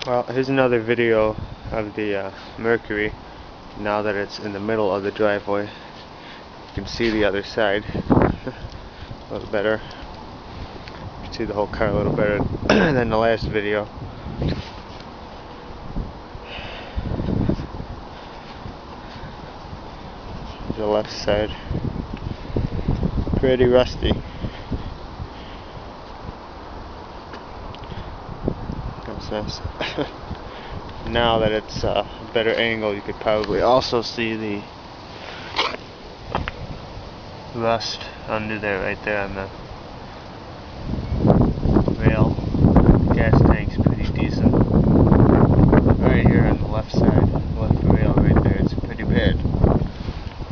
Well, here's another video of the Mercury. Now that it's in the middle of the driveway, you can see the other side a little better. You can see the whole car a little better than the last video. The left side, pretty rusty. That's nice. Now that it's a better angle, you could probably also see the rust under there, right there on the rail. The gas tank's pretty decent. Right here on the left side, left rail right there, it's pretty bad.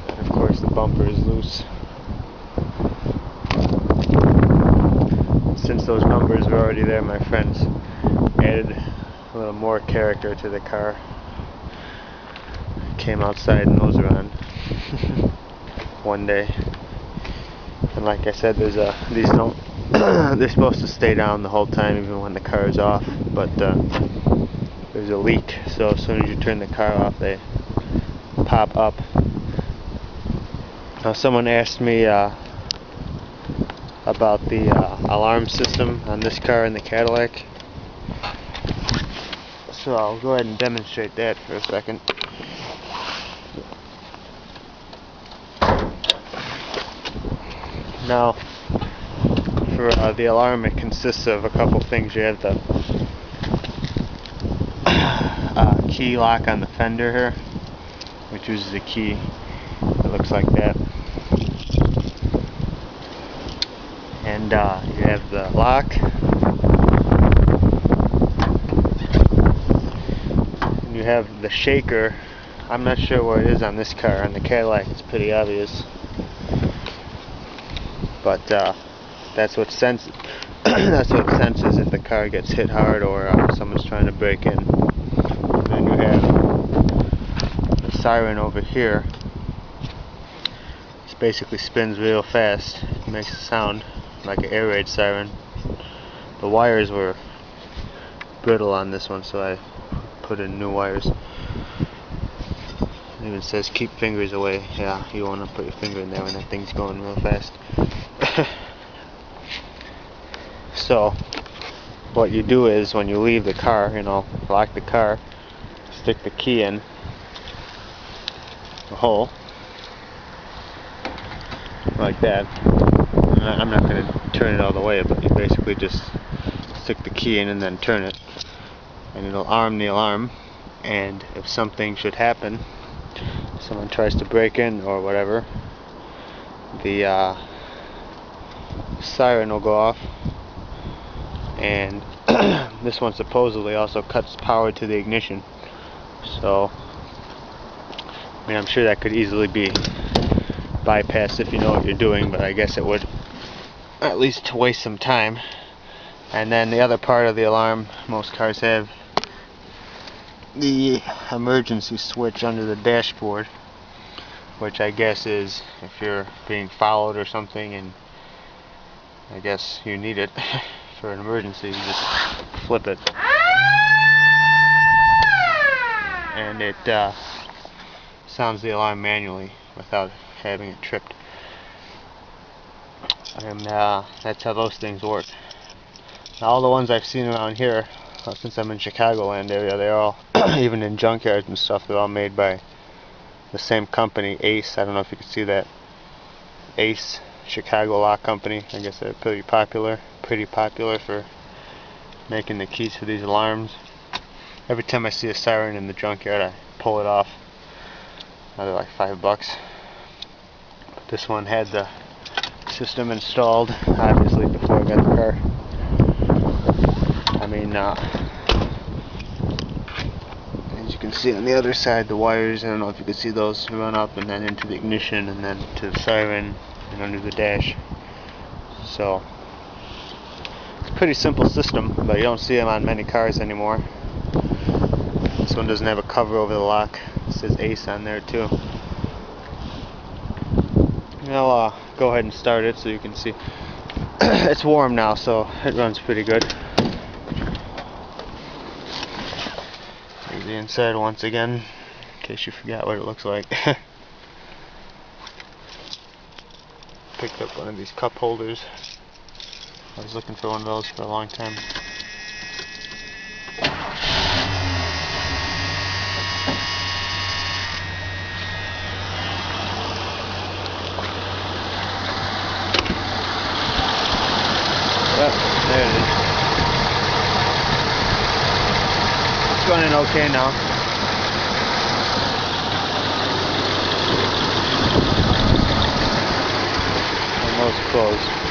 And of course the bumper is loose. Since those numbers were already there, my friends added a little more character to the car. Came outside and those are on one day. And like I said, these don't they're supposed to stay down the whole time even when the car is off, but there's a leak, so as soon as you turn the car off they pop up. Now someone asked me about the alarm system on this car in the Cadillac, so I'll go ahead and demonstrate that for a second. Now, for the alarm, it consists of a couple things. You have the key lock on the fender here, which uses a key that looks like that. And you have the lock. And you have the shaker. I'm not sure where it is on this car. On the Cadillac, it's pretty obvious. But that's what senses if the car gets hit hard or someone's trying to break in. And then you have the siren over here. It basically spins real fast. It makes a sound like an air raid siren. The wires were brittle on this one, so I put in new wires. It even says keep fingers away. Yeah, you want to put your finger in there when that thing's going real fast. So what you do is when you leave the car, lock the car, stick the key in the hole like that. I'm not going to turn it all the way, but you basically just stick the key in and then turn it, and it'll arm the alarm. And if something should happen, someone tries to break in or whatever, the siren will go off. And this one supposedly also cuts power to the ignition, so I mean, I'm sure that could easily be bypassed if you know what you're doing, but I guess it would at least waste some time. And then the other part of the alarm, most cars have the emergency switch under the dashboard, which I guess is if you're being followed or something and I guess you need it for an emergency, you just flip it and it sounds the alarm manually without having it tripped. And that's how those things work. Now, all the ones I've seen around here, since I'm in Chicagoland area, they're all even in junkyards and stuff, they're all made by the same company, Ace. I don't know if you can see that. Ace Chicago Lock Company. I guess they're pretty popular for making the keys for these alarms. Every time I see a siren in the junkyard, I pull it off. They're like $5. But this one had the system installed, obviously, before I got the car. I mean, as you can see on the other side, the wires, I don't know if you can see those, run up and then into the ignition and then to the siren and under the dash. So it's a pretty simple system, but you don't see them on many cars anymore. This one doesn't have a cover over the lock. It says Ace on there too. I'll go ahead and start it so you can see. It's warm now, so it runs pretty good. the inside once again, in case you forgot what it looks like. Picked up one of these cup holders. I was looking for one of those for a long time. Yep, there it is. It's running okay now. And those closed.